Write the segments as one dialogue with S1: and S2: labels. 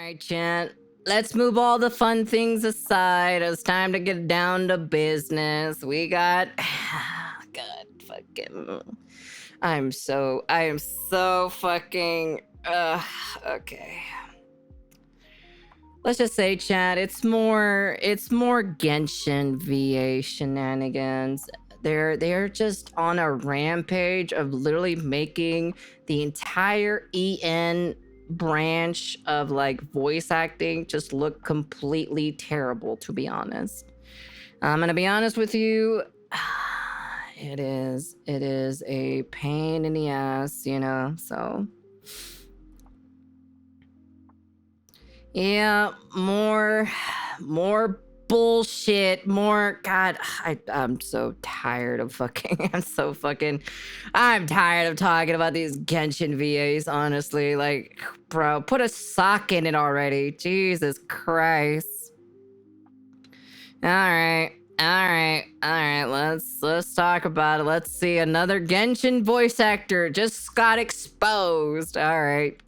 S1: right, Chant. Let's move all the fun things aside. It's time to get down to business. We got God fucking I am so fucking okay. Let's just say, Chad, it's more Genshin VA shenanigans. They're just on a rampage of literally making the entire EN branch of like voice acting just look completely terrible, to be honest. I'm gonna be honest with you. It is a pain in the ass, you know, so yeah, more bullshit, more God, I'm so tired of fucking I'm tired of talking about these Genshin VAs, honestly. Like, bro, put a sock in it already. Jesus Christ. All right. Let's talk about it. Let's see. Another Genshin voice actor just got exposed. All right.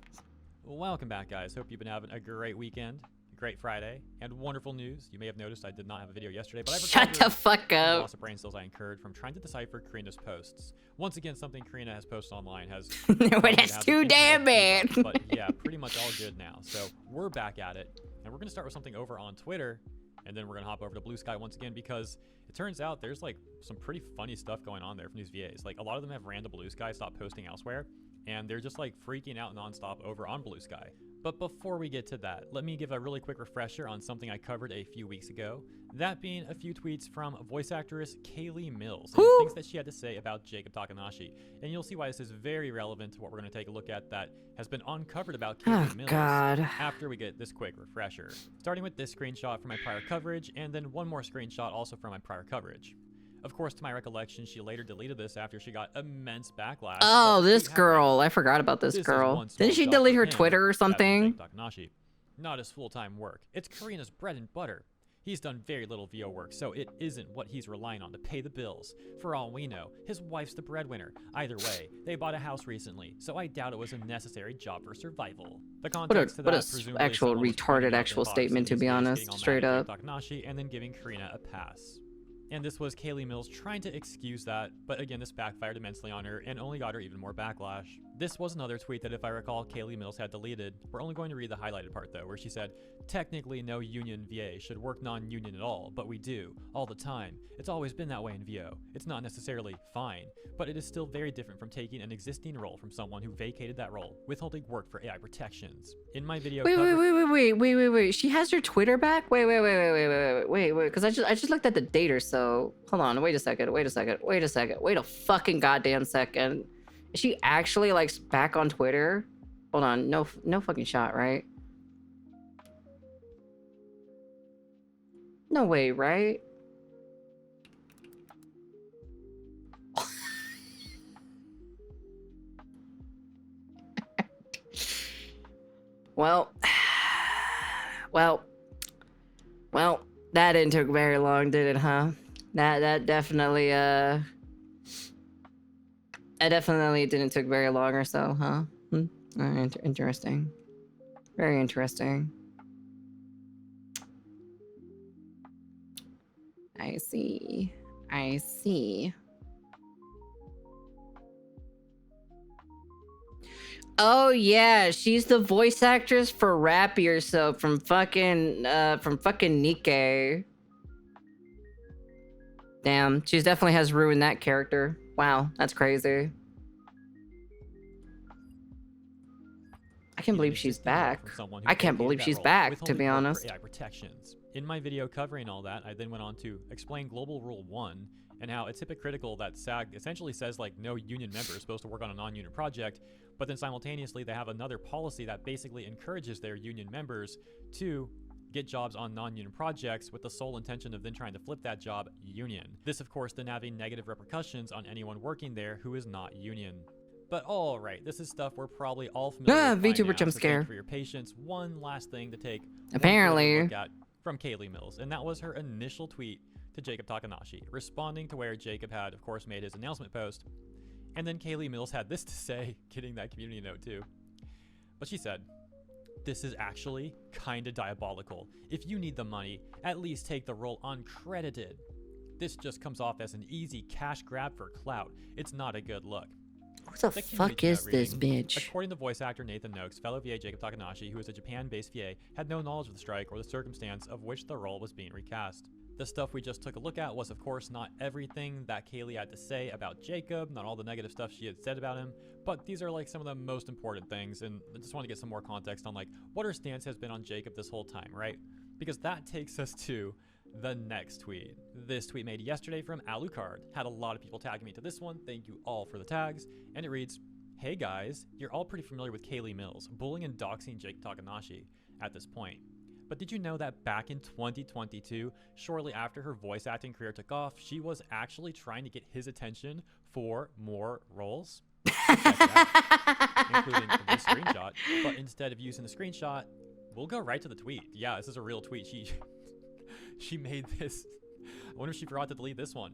S2: Welcome back, guys. Hope you've been having a great weekend, great Friday, and wonderful news. You may have noticed I did not have a video yesterday, but I
S1: shut the fuck up.
S2: The loss of brain cells I incurred from trying to decipher Karina's posts. Once again, something Karina has posted online has
S1: that's too damn bad.
S2: But yeah, pretty much all good now. So we're back at it, and we're gonna start with something over on Twitter, and then we're gonna hop over to Blue Sky once again because it turns out there's like some pretty funny stuff going on there from these VAs. Like a lot of them have ran to Blue Sky, stopped posting elsewhere, and they're just like freaking out nonstop over on Blue Sky. But before we get to that, let me give a really quick refresher on something I covered a few weeks ago. That being a few tweets from voice actress Kaylee Mills and things that she had to say about Jacob Takanashi. And you'll see why this is very relevant to what we're going to take a look at that has been uncovered about Kaylee Mills after we get this quick refresher. Starting with this screenshot from my prior coverage, and then one more screenshot also from my prior coverage. Of course, to my recollection, she later deleted this after she got immense backlash.
S1: Oh, this girl. I forgot about this girl. Didn't she delete her Twitter or something?
S2: Takanashi. Not his full-time work. It's Karina's bread and butter. He's done very little VO work, so it isn't what he's relying on to pay the bills. For all we know, his wife's the breadwinner. Either way, they bought a house recently, so I doubt it was a necessary job for survival. The context to that,
S1: what a actual retarded actual statement, to be honest, straight up.
S2: Takanashi and then giving Karina a pass. And this was Kaylee Mills trying to excuse that, but again, this backfired immensely on her and only got her even more backlash. This was another tweet that, if I recall, Kaylee Mills had deleted. We're only going to read the highlighted part though, where she said, "Technically no union VA should work non-union at all, but we do, all the time. It's always been that way in VO. It's not necessarily fine, but it is still very different from taking an existing role from someone who vacated that role, withholding work for AI protections." In my video
S1: Wait. She has her Twitter back? Wait, because I just looked at the date or so. Hold on, wait a second. Wait a fucking goddamn second. Is she actually like back on Twitter? Hold on, no fucking shot, right? No way, right? Well, that didn't take very long, did it, huh? That definitely didn't take very long or so, huh? Interesting. Very interesting. I see. Oh yeah, she's the voice actress for Rappy or so from fucking Nikkei. Damn, she definitely has ruined that character. Wow, that's crazy. I can't believe she's back. I can't believe she's back, to be honest.
S2: AI protections. In my video covering all that, I then went on to explain Global Rule 1 and how it's hypocritical that SAG essentially says like no union member is supposed to work on a non-union project, but then simultaneously they have another policy that basically encourages their union members to get jobs on non-union projects with the sole intention of then trying to flip that job union. This, of course, then having negative repercussions on anyone working there who is not union. But all right, this is stuff we're probably all familiar with.
S1: VTuber jump scare.
S2: For your patience, one last thing to take
S1: apparently
S2: look at from Kaylee Mills, and that was her initial tweet to Jacob Takanashi, responding to where Jacob had, of course, made his announcement post. And then Kaylee Mills had this to say, getting that community note too. But she said, this is actually kinda diabolical. If you need the money, at least take the role uncredited. This just comes off as an easy cash grab for clout. It's not a good look.
S1: Who the fuck is this bitch?
S2: According to voice actor Nathan Noakes, fellow VA Jacob Takanashi, who is a Japan-based VA, had no knowledge of the strike or the circumstance of which the role was being recast. The stuff we just took a look at was, of course, not everything that Kaylee had to say about Jacob, not all the negative stuff she had said about him, but these are like some of the most important things, and I just want to get some more context on like what her stance has been on Jacob this whole time, right? Because that takes us to the next tweet. This tweet made yesterday from Alucard. Had a lot of people tagging me to this one. Thank you all for the tags. And it reads, "Hey guys, you're all pretty familiar with Kaylee Mills, bullying and doxing Jake Takanashi at this point. But did you know that back in 2022, shortly after her voice acting career took off, she was actually trying to get his attention for more roles?" Including this screenshot. But instead of using the screenshot, we'll go right to the tweet. Yeah, this is a real tweet. She made this. I wonder if she forgot to delete this one.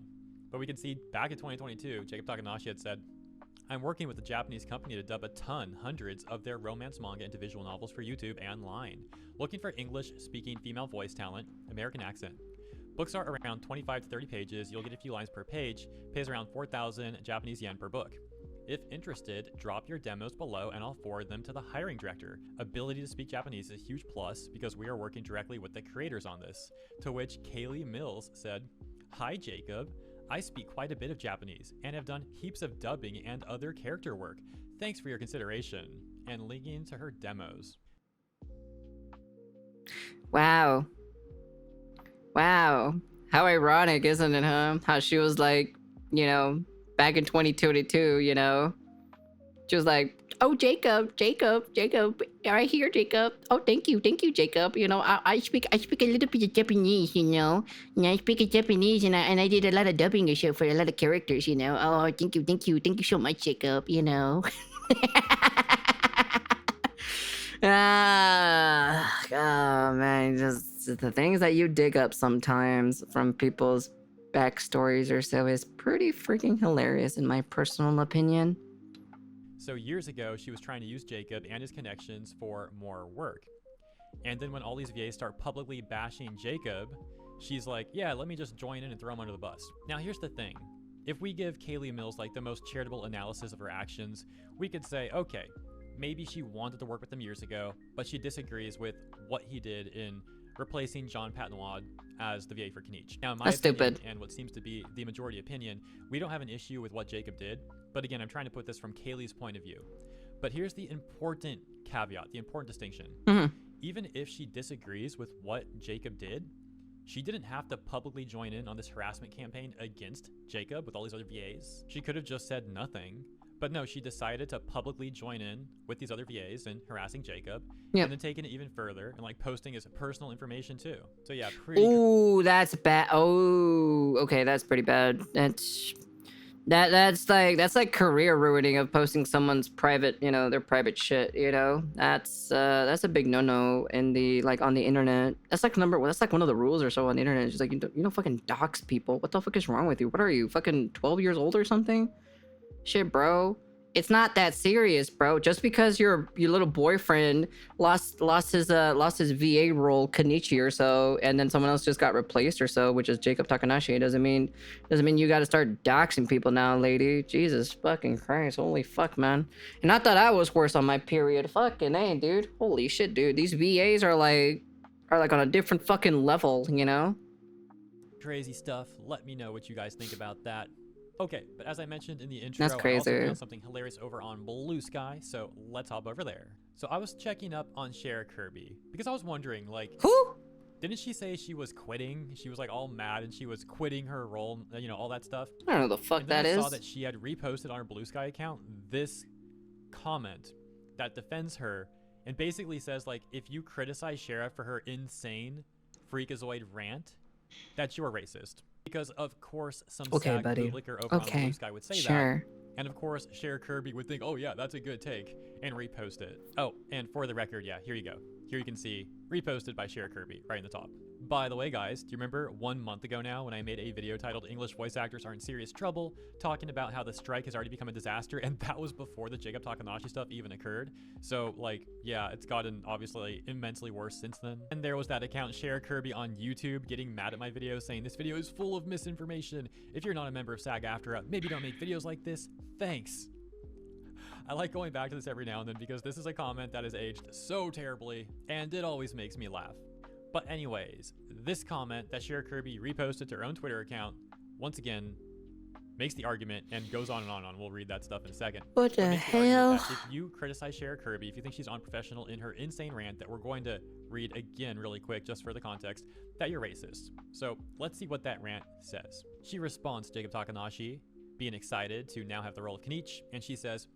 S2: But we can see back in 2022, Jacob Takanashi had said, "I'm working with a Japanese company to dub hundreds of their romance manga into visual novels for YouTube and Line. Looking for English-speaking female voice talent, American accent. Books are around 25 to 30 pages. You'll get a few lines per page. Pays around 4,000 Japanese yen per book. If interested, drop your demos below and I'll forward them to the hiring director. Ability to speak Japanese is a huge plus because we are working directly with the creators on this." To which Kaylee Mills said, "Hi Jacob, I speak quite a bit of Japanese and have done heaps of dubbing and other character work. Thanks for your consideration," and linking to her demos.
S1: Wow. Wow. How ironic, isn't it, huh? How she was like, you know, back in 2022, you know, she was like, "Oh, Jacob, right here, Jacob. Oh, thank you, Jacob. You know, I speak a little bit of Japanese, you know. I speak Japanese, and I did a lot of dubbing show for a lot of characters, you know. Oh, thank you so much, Jacob. You know." Oh man, just the things that you dig up sometimes from people's backstories or so is pretty freaking hilarious in my personal opinion.
S2: So years ago, she was trying to use Jacob and his connections for more work. And then when all these VAs start publicly bashing Jacob, she's like, "Yeah, let me just join in and throw him under the bus." Now here's the thing. If we give Kaylee Mills like the most charitable analysis of her actions, we could say, okay, maybe she wanted to work with him years ago, but she disagrees with what he did in replacing John Patnawad as the VA for Kenichi. Now, in my
S1: That's
S2: opinion,
S1: stupid.
S2: and what seems to be the majority opinion, we don't have an issue with what Jacob did. But again, I'm trying to put this from Kaylee's point of view. But here's the important caveat, the important distinction.
S1: Mhm.
S2: Even if she disagrees with what Jacob did, she didn't have to publicly join in on this harassment campaign against Jacob with all these other VAs. She could have just said nothing. But no, she decided to publicly join in with these other VAs and harassing Jacob,
S1: Yep.
S2: and then taking it even further and like posting his personal information too. So yeah, pretty.
S1: Ooh, that's bad. Oh, okay, that's pretty bad. That's like career ruining of posting someone's private, you know, their private shit, you know. That's a big no-no in the like on the internet. That's like one of the rules or so on the internet. It's just like you don't fucking dox people. What the fuck is wrong with you? What are you, fucking 12 years old or something? Shit, bro. It's not that serious, bro. Just because your little boyfriend lost his VA role, Kenichi or so, and then someone else just got replaced or so, which is Jacob Takanashi, doesn't mean you got to start doxing people now, lady. Jesus fucking Christ, holy fuck, man. And I thought I was worse on my period. Fucking A, dude. Holy shit, dude. These VAs are like on a different fucking level, you know?
S2: Crazy stuff. Let me know what you guys think about that. Okay, but as I mentioned in the intro,
S1: That's
S2: I also
S1: crazy.
S2: found something hilarious over on Blue Sky, so let's hop over there. So I was checking up on Cher Kirby because I was wondering, like,
S1: Who?
S2: didn't she say she was quitting? She was like all mad and she was quitting her role, you know, all that stuff.
S1: I don't know the fuck
S2: And then
S1: that
S2: I
S1: is.
S2: saw that she had reposted on her Blue Sky account this comment that defends her and basically says, like, if you criticize Shara for her insane freakazoid rant, that you are racist. Because of course some
S1: Okay,
S2: sad
S1: buddy.
S2: bootlicker over on
S1: Okay,
S2: Blue Sky would say that.
S1: sure.
S2: And of course, Cher Kirby would think, oh yeah, that's a good take, and repost it. Oh, and for the record, yeah, here you go. here you can see reposted by Share Kirby right in the top. By the way, guys, do you remember 1 month ago now when I made a video titled English voice actors are in serious trouble, talking about how the strike has already become a disaster, and that was before the Jacob Takanashi stuff even occurred? So, like, yeah, it's gotten obviously immensely worse since then. And there was that account Share Kirby on YouTube getting mad at my video saying this video is full of misinformation. If you're not a member of SAG-AFTRA, maybe don't make videos like this. Thanks. I like going back to this every now and then because this is a comment that has aged so terribly, and it always makes me laugh. But anyways, this comment that Share Kirby reposted to her own Twitter account, once again, makes the argument and goes on and on and on. We'll read that stuff in a second.
S1: What the hell?
S2: If you criticize Share Kirby, if you think she's unprofessional in her insane rant that we're going to read again really quick just for the context, that you're racist. So let's see what that rant says. She responds to Jacob Takanashi being excited to now have the role of Kenichi, and she says,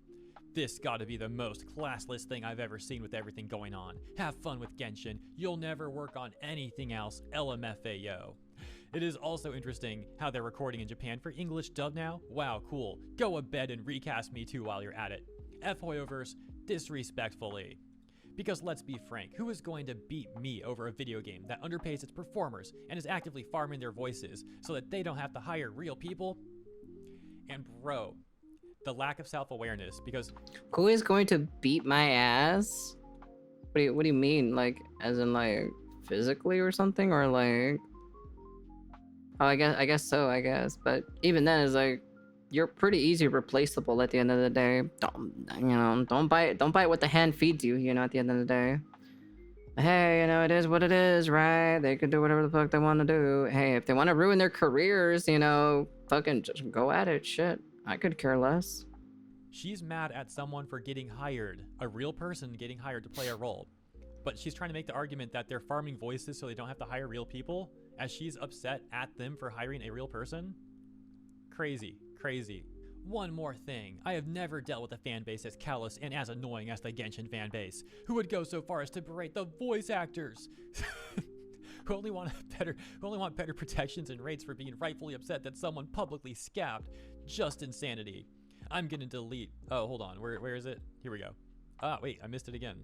S2: "This gotta be the most classless thing I've ever seen with everything going on. Have fun with Genshin. You'll never work on anything else. LMFAO." It is also interesting how they're recording in Japan for English dub now. Wow, cool. Go a bed and recast me too while you're at it. F Hoyoverse, disrespectfully. Because let's be frank, who is going to beat me over a video game that underpays its performers and is actively farming their voices so that they don't have to hire real people? And bro, the lack of self-awareness, because
S1: Who is going to beat my ass? What do you mean? Like, as in like physically or something, or like? Oh, I guess so. I guess, but even then, it's like you're pretty easy replaceable at the end of the day. Don't bite what the hand feeds you. At the end of the day. Hey, it is what it is, right? They can do whatever the fuck they want to do. Hey, if they want to ruin their careers, fucking just go at it. Shit, I could care less.
S2: she's mad at someone for getting hired, a real person getting hired to play a role. But she's trying to make the argument that they're farming voices so they don't have to hire real people, as she's upset at them for hiring a real person. Crazy, crazy. One more thing, I have never dealt with a fan base as callous and as annoying as the Genshin fan base, who would go so far as to berate the voice actors, who only want better protections and rates for being rightfully upset that someone publicly scabbed. Just insanity. I'm gonna delete. Oh, hold on. Where is it? Here we go. Wait, I missed it again.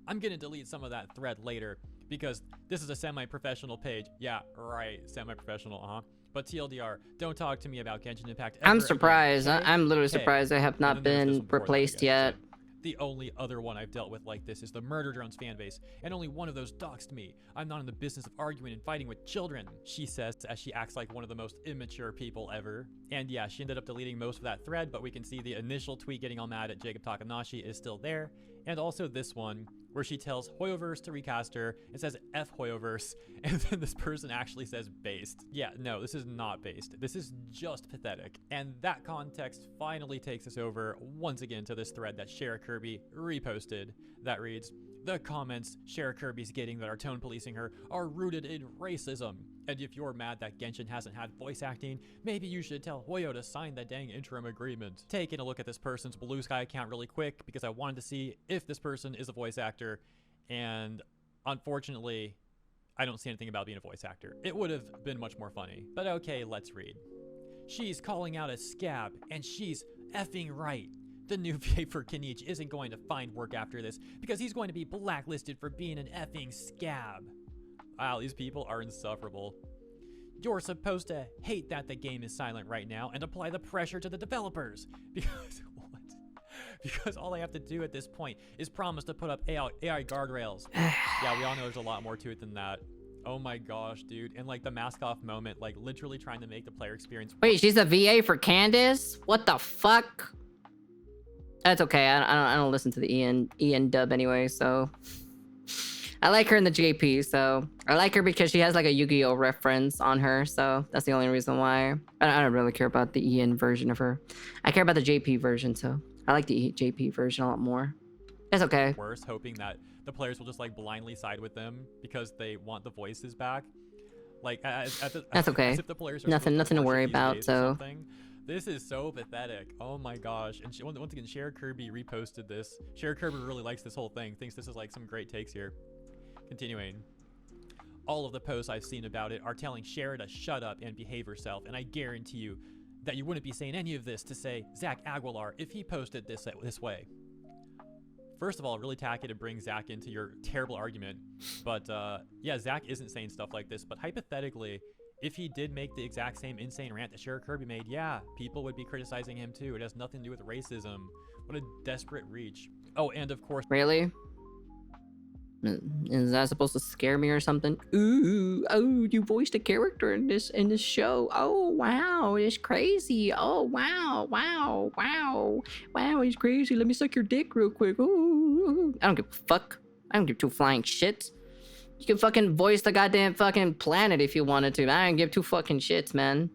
S2: I'm gonna delete some of that thread later because this is a semi-professional page. Yeah, right, semi-professional. But TLDR, don't talk to me about Genshin Impact ever
S1: I'm surprised.
S2: again, okay?
S1: I'm literally surprised I have not been replaced yet.
S2: So the only other one I've dealt with like this is the Murder Drones fanbase, and only one of those doxed me. I'm not in the business of arguing and fighting with children, she says as she acts like one of the most immature people ever. And yeah, she ended up deleting most of that thread, but we can see the initial tweet getting all mad at Jacob Takanashi is still there. And also this one, where she tells Hoyoverse to recast her. It says F Hoyoverse, and then this person actually says based. Yeah, no, this is not based. This is just pathetic. And that context finally takes us over once again to this thread that Share Kirby reposted that reads, "The comments Share Kirby's getting that are tone policing her are rooted in racism. And if you're mad that Genshin hasn't had voice acting, maybe you should tell Hoyo to sign the dang interim agreement." Taking a look at this person's Blue Sky account really quick because I wanted to see if this person is a voice actor, and unfortunately, I don't see anything about being a voice actor. It would have been much more funny. But okay, let's read. "She's calling out a scab, and she's effing right. The new VA for Kenichi isn't going to find work after this because he's going to be blacklisted for being an effing scab." Wow, these people are insufferable. "You're supposed to hate that the game is silent right now and apply the pressure to the developers because what? Because all they have to do at this point is promise to put up AI guardrails." Yeah, we all know there's a lot more to it than that. Oh my gosh, dude. And like the mask off moment, like literally trying to make the player experience.
S1: Wait, she's a VA for Candace? What the fuck? That's okay. I don't listen to the Ian dub anyway, so I like her in the JP. So I like her because she has like a Yu-Gi-Oh reference on her, so that's the only reason why. I don't really care about the Ian version of her. I care about the JP version, so I like the JP version a lot more. It's okay.
S2: Worse, hoping that the players will just like blindly side with them because they want the voices back. Like that's okay. As if the players are
S1: nothing to worry about. So
S2: this is so pathetic. Oh my gosh. And once again, Share Kirby reposted this. Share Kirby really likes this whole thing. Thinks this is like some great takes here. Continuing. "All of the posts I've seen about it are telling Share to shut up and behave herself, and I guarantee you that you wouldn't be saying any of this to say Zach Aguilar if he posted this way. First of all, really tacky to bring Zach into your terrible argument. But yeah, Zach isn't saying stuff like this. But hypothetically, if he did make the exact same insane rant that Sheriff Kirby made, yeah, people would be criticizing him too. It has nothing to do with racism. What a desperate reach. Oh, and of course,
S1: Really? Is that supposed to scare me or something? Ooh, oh, you voiced a character in this show. Oh wow, it's crazy. Oh wow, wow, it's crazy. Let me suck your dick real quick. Ooh, I don't give a fuck. I don't give two flying shits. You can fucking voice the goddamn fucking planet if you wanted to. I don't give two fucking shits, man.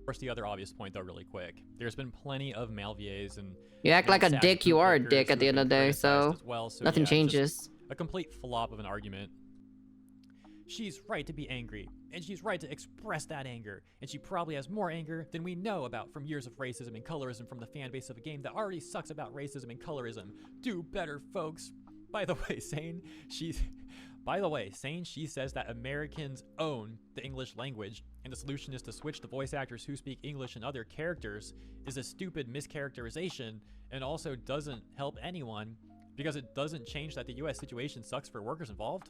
S2: Of course, the other obvious point though, really quick. There's been plenty of male VAs and
S1: You act like a dick, you are a dick at the end of the day, so nothing changes.
S2: A complete flop of an argument. She's right to be angry, and she's right to express that anger, and she probably has more anger than we know about from years of racism and colorism from the fan base of a game that already sucks about racism and colorism. Do better, folks. By the way, saying she says that Americans own the English language, and the solution is to switch the voice actors who speak English and other characters is a stupid mischaracterization, and also doesn't help anyone, because it doesn't change that the US situation sucks for workers involved.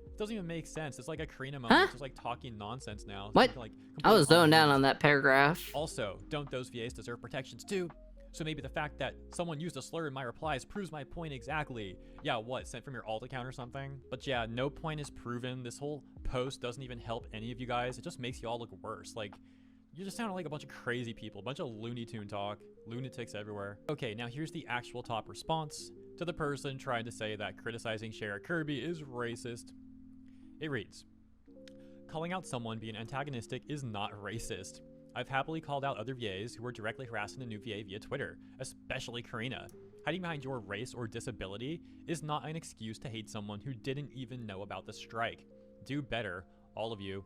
S2: It doesn't even make sense. It's like a Karina moment. It's just like talking nonsense now.
S1: What?
S2: Like
S1: I was zoned down on that paragraph.
S2: Also, don't those VAs deserve protections too? So maybe the fact that someone used a slur in my replies proves my point exactly. Yeah, what, sent from your alt account or something? But yeah, no point is proven. This whole post doesn't even help any of you guys. It just makes you all look worse. Like, you just sound like a bunch of crazy people, a bunch of Looney Tune talk, lunatics everywhere. Okay, now here's the actual top response to the person trying to say that criticizing Sheriff Kirby is racist. It reads, calling out someone being antagonistic is not racist. I've happily called out other VAs who were directly harassing a new VA via Twitter, especially Karina. Hiding behind your race or disability is not an excuse to hate someone who didn't even know about the strike. Do better, all of you.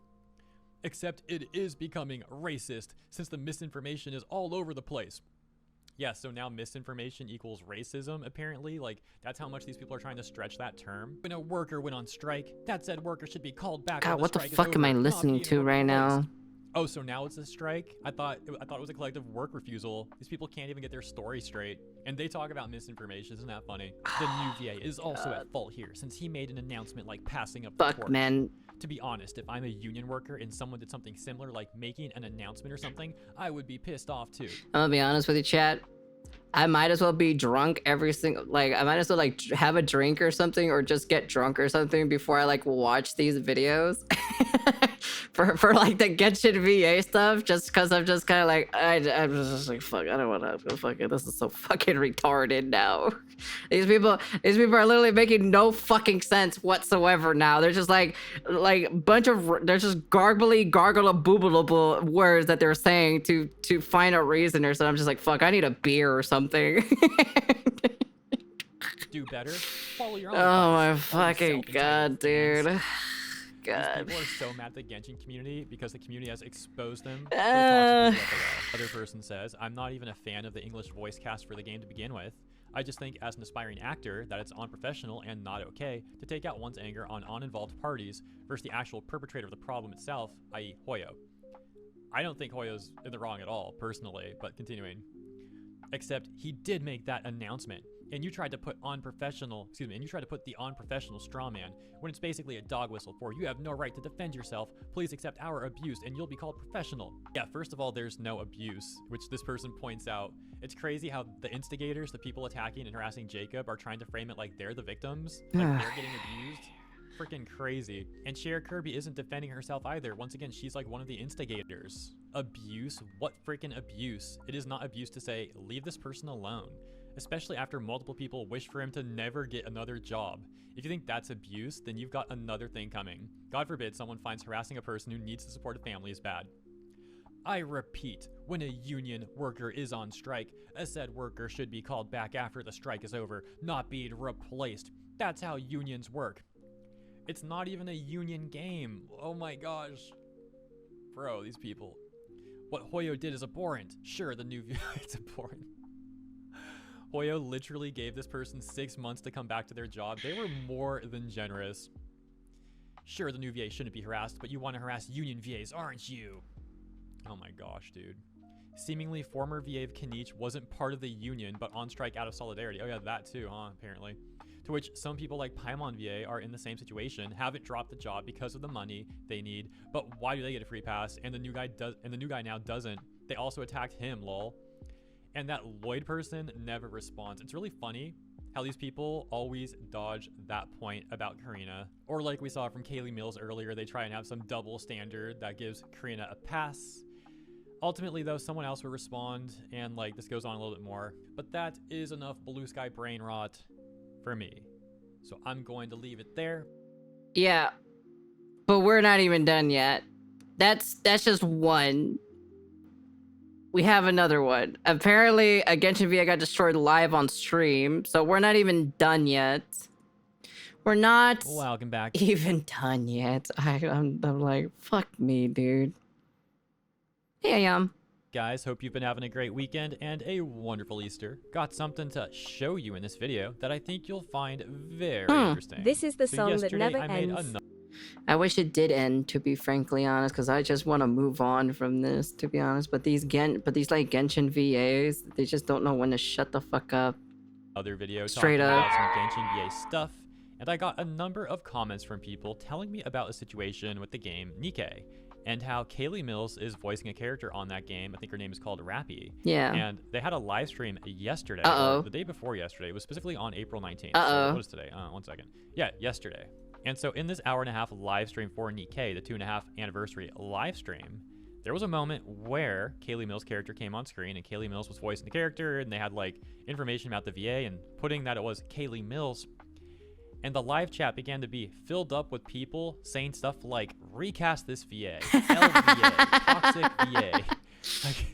S2: Except it is becoming racist since the misinformation is all over the place. Yeah, so now misinformation equals racism, apparently. Like, that's how much these people are trying to stretch that term. When a worker went on strike, that said worker should be called back.
S1: God, what the fuck am I listening to right now?
S2: Oh, so now it's a strike? I thought it was a collective work refusal. These people can't even get their story straight. And they talk about misinformation. Isn't that funny? The new VA is also at fault here, since he made an announcement like passing up the torch.
S1: Fuck, man.
S2: To be honest, if I'm a union worker and someone did something similar, like making an announcement or something, I would be pissed off too.
S1: I'm gonna be honest with you, chat. I might as well be drunk every single, like, I might as well, like, have a drink or something, or just get drunk or something before I, like, watch these videos. for like, the Genshin VA stuff, just because I'm just kind of like, I'm just like, fuck, I don't want to, fuck it, this is so fucking retarded now. These people are literally making no fucking sense whatsoever now. They're just like bunch of, they're just garglable words that they're saying to find a reason or something. I'm just like, fuck, I need a beer or something.
S2: Do better. Follow your own
S1: oh my fucking god, dude. God.
S2: These people are so mad at the Genshin community because the community has exposed them. Other person says, I'm not even a fan of the English voice cast for the game to begin with. I just think as an aspiring actor that it's unprofessional and not okay to take out one's anger on uninvolved parties versus the actual perpetrator of the problem itself, i.e. Hoyo. I don't think Hoyo's in the wrong at all, personally, but continuing. Except he did make that announcement, and you tried to put the unprofessional straw man when it's basically a dog whistle for you have no right to defend yourself. Please accept our abuse and you'll be called professional. Yeah, first of all, there's no abuse, which this person points out. It's crazy how the instigators, the people attacking and harassing Jacob, are trying to frame it like they're the victims, like they're getting abused. Freaking crazy. And Sheriff Kirby isn't defending herself either. Once again, she's like one of the instigators. Abuse? What freaking abuse? It is not abuse to say, leave this person alone. Especially after multiple people wish for him to never get another job. If you think that's abuse, then you've got another thing coming. God forbid someone finds harassing a person who needs to support a family is bad. I repeat, when a union worker is on strike, a said worker should be called back after the strike is over, not being replaced. That's how unions work. It's not even a union game. Oh my gosh. Bro, these people. What Hoyo did is abhorrent. Sure, the new it's abhorrent. Hoyo literally gave this person 6 months to come back to their job. They were more than generous. Sure, the new VA shouldn't be harassed, but you want to harass union VAs, aren't you? Oh my gosh, dude. seemingly former VA of Kanich wasn't part of the union, but on strike out of solidarity. Oh yeah, that too, huh, apparently. To which some people like Paimon VA are in the same situation, haven't dropped the job because of the money they need, but why do they get a free pass and the new guy now doesn't? They also attacked him, lol. And that Lloyd person never responds. It's really funny how these people always dodge that point about Karina. Or like we saw from Kaylee Mills earlier, they try and have some double standard that gives Karina a pass. Ultimately though, someone else will respond, and like this goes on a little bit more. But that is enough blue sky brain rot for me. So I'm going to leave it there.
S1: Yeah, but we're not even done yet. That's just one. We have another one. Apparently, a Genshin VA got destroyed live on stream, so we're not even done yet. We're not
S2: Welcome back.
S1: even done yet. I'm like, fuck me, dude. Here I am.
S2: Guys, hope you've been having a great weekend and a wonderful Easter. Got something to show you in this video that I think you'll find very interesting.
S3: This is the song that never ends.
S1: I wish it did end, to be frankly honest, because I just want to move on from this, to be honest. But these like Genshin VAs, they just don't know when to shut the fuck up.
S2: Other video
S1: Straight
S2: talking
S1: up.
S2: about some Genshin VA stuff, and I got a number of comments from people telling me about a situation with the game Nikke, and how Kaylee Mills is voicing a character on that game. I think her name is called Rappy.
S1: Yeah.
S2: And they had a live stream yesterday,
S1: Uh-oh.
S2: or the day before yesterday. It was specifically on April 19th.
S1: Uh-oh.
S2: So what is today? 1 second. Yeah, yesterday. And so in this hour-and-a-half live stream for Nikke, the 2.5 anniversary live stream, there was a moment where Kaylee Mills' character came on screen, and Kaylee Mills was voicing the character, and they had like information about the VA and putting that it was Kaylee Mills. And the live chat began to be filled up with people saying stuff like, recast this VA, LVA, toxic VA. Like,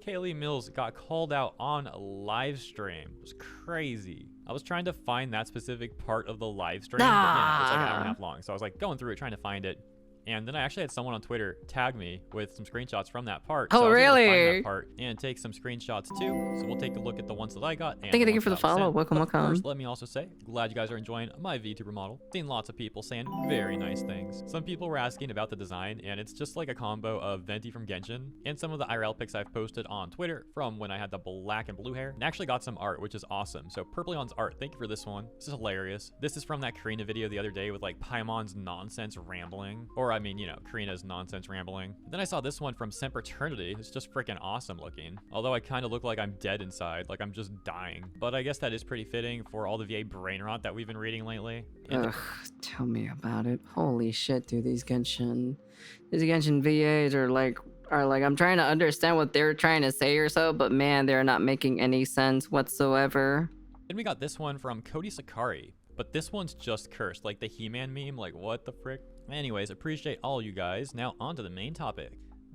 S2: Kaylee Mills got called out on a live stream. It was crazy. I was trying to find that specific part of the live stream, but yeah, it's like an hour and a half long. So I was like going through it, trying to find it. And then I actually had someone on Twitter tag me with some screenshots from that part.
S1: Oh,
S2: so I was able to
S1: really?
S2: find that part and take some screenshots too. So we'll take a look at the ones that I got. And
S1: Thank you
S2: ones
S1: for the
S2: that I was
S1: follow.
S2: sent.
S1: Welcome,
S2: But
S1: welcome.
S2: First, let me also say, glad you guys are enjoying my VTuber model. Seen lots of people saying very nice things. Some people were asking about the design, and it's just like a combo of Venti from Genshin and some of the IRL pics I've posted on Twitter from when I had the black and blue hair. And actually got some art, which is awesome. So Purpleon's art, thank you for this one. This is hilarious. This is from that Karina video the other day with like Paimon's nonsense rambling. Or I mean, you know, Karina's nonsense rambling. Then I saw this one from Sempraternity. It's just freaking awesome looking. Although I kind of look like I'm dead inside, like I'm just dying. But I guess that is pretty fitting for all the VA brain rot that we've been reading lately. And
S1: Ugh, tell me about it. Holy shit, dude, these Genshin VAs are like, I'm trying to understand what they're trying to say or so, but man, they're not making any sense whatsoever.
S2: then we got this one from Cody Sakari. But this one's just cursed, like the He-Man meme, like what the frick? Anyways, appreciate all you guys. Now on to the main topic.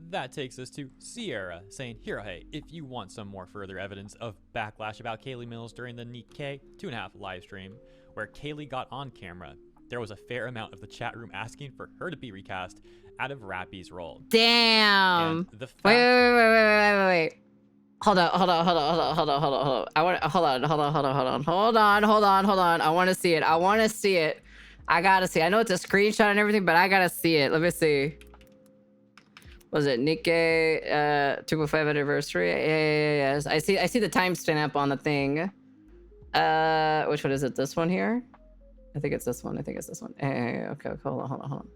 S2: That takes us to Sierra saying, Hirohe, if you want some more further evidence of backlash about Kaylee Mills during the Nikke 2.5 live stream, where Kaylee got on camera, there was a fair amount of the chat room asking for her to be recast out of Rappy's role.
S1: Damn.
S2: And the fact
S1: Wait. Hold on. I want hold on. I want to see it. I gotta see. I know it's a screenshot and everything, but I gotta see it. Let me see. Was it Nikke 2.5 anniversary? Yeah. I see the timestamp on the thing. Which one is it? This one here? I think it's this one. Okay, hold on.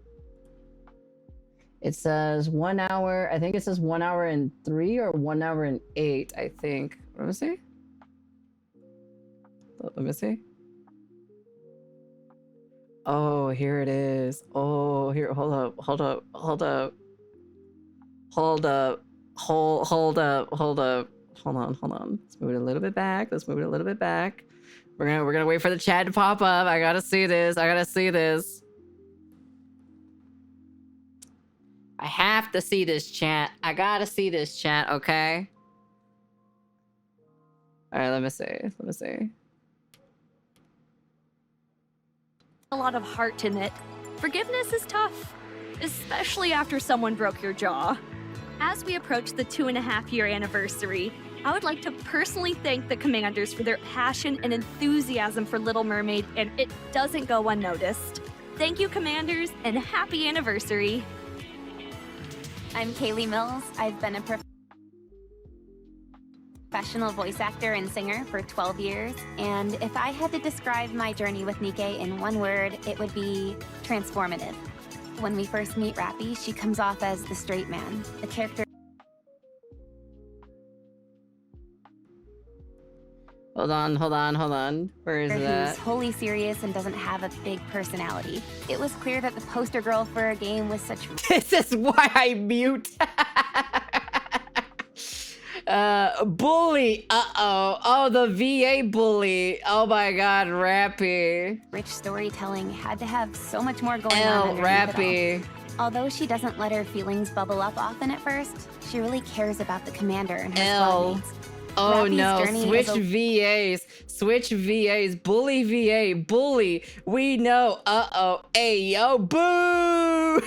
S1: It says 1 hour. I think it says 1 hour and 3 or 1 hour and 8. I think. Let me see. Oh, here it is. Oh, here. Hold up. Hold on. Hold on. Let's move it a little bit back. We're gonna wait for the chat to pop up. I gotta see this. I have to see this chat. I gotta see this chat, okay? All right, let me see.
S4: A lot of heart in it. Forgiveness is tough, especially after someone broke your jaw. As we approach the 2.5-year anniversary, I would like to personally thank the commanders for their passion and enthusiasm for Little Mermaid, and it doesn't go unnoticed. Thank you, commanders, and happy anniversary.
S5: I'm Kaylee Mills. I've been a professional voice actor and singer for 12 years, and if I had to describe my journey with Nikke in one word, it would be transformative. When we first meet Rappy, she comes off as the straight man, the character.
S1: Hold on. Where is that?
S5: Who's wholly serious and doesn't have a big personality. It was clear that the poster girl for a game with such.
S1: This is why I mute. Bully. Oh, the VA bully. Oh my God, Rappy.
S5: Rich storytelling had to have so much more going on underneath
S1: Rappy.
S5: it all. Although she doesn't let her feelings bubble up often at first, she really cares about the commander and her squad mates.
S1: Oh
S5: Rappy's
S1: no,
S5: journey
S1: switch
S5: is
S1: VAs, bully VA, bully, we know, ayo, boo!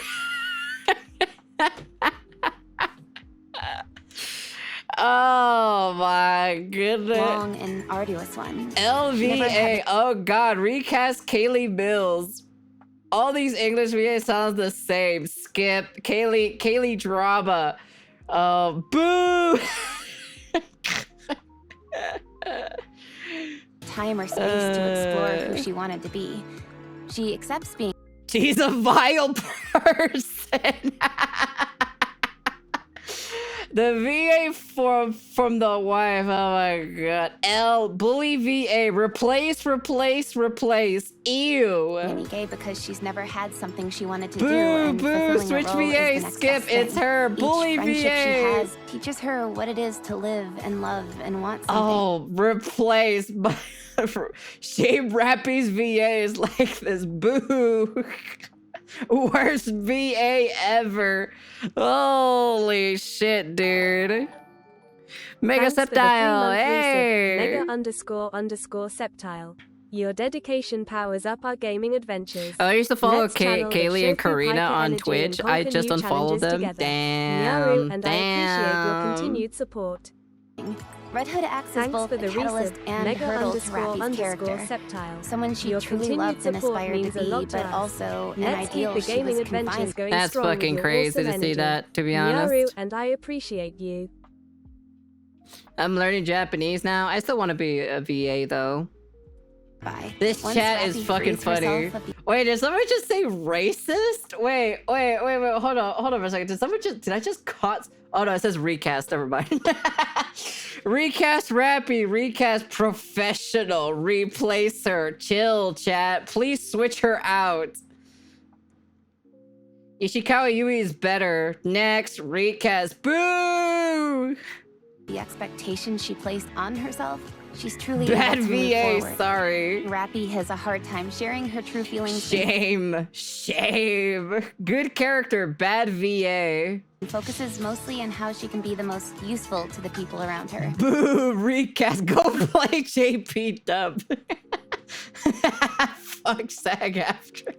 S1: Oh my goodness.
S5: long and arduous one.
S1: LVA, oh God, recast Kaylee Mills. All these English VAs sound the same. Skip, Kaylee drama. Boo!
S5: Time or space to explore who she wanted to be. She accepts being.
S1: She's a vile person. The VA from the wife. Oh my God. Bully VA. Replace. Ew.
S5: Nikke because she's never had something she wanted to
S1: Boo,
S5: do. And
S1: boo.
S5: fulfilling
S1: Switch
S5: a role
S1: VA.
S5: is the next
S1: Skip.
S5: best thing.
S1: It's her. Bully
S5: Each friendship
S1: VA.
S5: she has teaches her what it is to live and love and want something.
S1: Oh, replace. Shame Rappy's VA is like this. Boo. Worst VA ever. Holy shit, dude. Mega
S3: Thanks for the
S1: Septile.
S3: 3-month
S1: Hey.
S3: Mega _ Septile. Your dedication powers up our gaming adventures.
S1: Oh, I used to follow
S3: Let's channel the
S1: Kaylee and
S3: Shoku
S1: Karina
S3: Piper
S1: on
S3: energy
S1: Twitch.
S3: and
S1: I
S3: conquer
S1: just
S3: new
S1: unfollowed
S3: challenges
S1: them.
S3: together.
S1: Damn.
S3: Nyaru, and I appreciate your continued support.
S5: Red Hood acts as
S3: Thanks
S5: both
S3: for
S5: a
S3: the
S5: catalyst
S3: resub.
S5: and
S3: Mega
S5: hurdle to Rappy's character.
S3: Septile.
S5: Someone she
S3: Your
S5: truly
S3: continued
S5: loved and
S3: support
S5: aspired to
S3: means a
S5: be,
S3: lot to
S5: but
S3: us.
S5: also an
S3: Let's keep
S5: ideal
S3: the
S5: she
S3: gaming
S5: was
S3: adventures
S5: confined.
S3: going
S1: That's
S3: strong with
S1: fucking
S3: your
S1: crazy
S3: awesome
S1: to see
S3: energy.
S1: that, to be
S3: Nyaru,
S1: honest.
S3: and I appreciate you.
S1: I'm learning Japanese now. I still want to be a VA though.
S5: By.
S1: This
S5: Once
S1: chat is
S5: Rappy
S1: fucking
S5: frees
S1: funny.
S5: herself of the
S1: Wait, did someone just say racist? Wait, hold on for a second. Did I just caught? Oh no, it says recast, never mind. Recast Rappy, recast professional, replace her, chill chat, please switch her out. Ishikawa Yui is better. Next, recast, boo!
S5: the expectations she placed on herself, she's truly
S1: Bad
S5: able to move
S1: VA,
S5: forward.
S1: sorry.
S5: Rappy has a hard time sharing her true feelings.
S1: Shame. Good character, bad VA.
S5: And focuses mostly on how she can be the most useful to the people around her.
S1: Boo, recast, go play JP Dub. Fuck SAG after.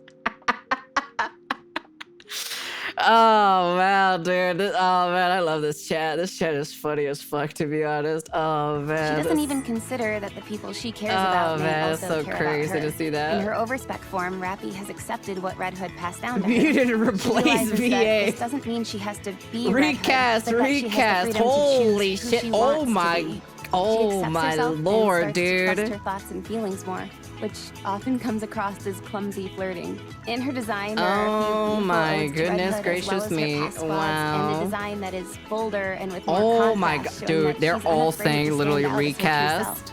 S1: Oh man, dude. Oh man, I love this chat. This chat is funny as fuck, to be honest. Oh man.
S5: She doesn't even consider that the people she cares about
S1: Oh
S5: may
S1: man, it's
S5: also
S1: so
S5: care
S1: crazy
S5: about her.
S1: to see
S5: In
S1: that.
S5: her overspec form, Rappy has accepted what Red Hood passed down to her.
S1: Muted and
S5: She
S1: replace
S5: realizes that
S1: VA.
S5: this doesn't mean she has to be
S1: Recast,
S5: Red Hood, but that she has the freedom to
S1: Holy
S5: choose who
S1: shit.
S5: she
S1: Oh
S5: wants to
S1: my,
S5: be. She
S1: oh
S5: accepts
S1: my
S5: herself
S1: lord,
S5: and starts to trust
S1: dude.
S5: her thoughts and feelings more, which often comes across as clumsy flirting. In her design, there are a few
S1: Oh
S5: beautiful
S1: my
S5: odes to Red
S1: goodness
S5: Hood,
S1: gracious
S5: as well as her
S1: me.
S5: past squads, and
S1: Wow.
S5: a design that is bolder and with more
S1: Oh
S5: contrast,
S1: my god,
S5: showing
S1: dude,
S5: that
S1: they're
S5: she's
S1: all
S5: unafraid to
S1: saying
S5: stand
S1: literally
S5: out as her true
S1: recast.
S5: self.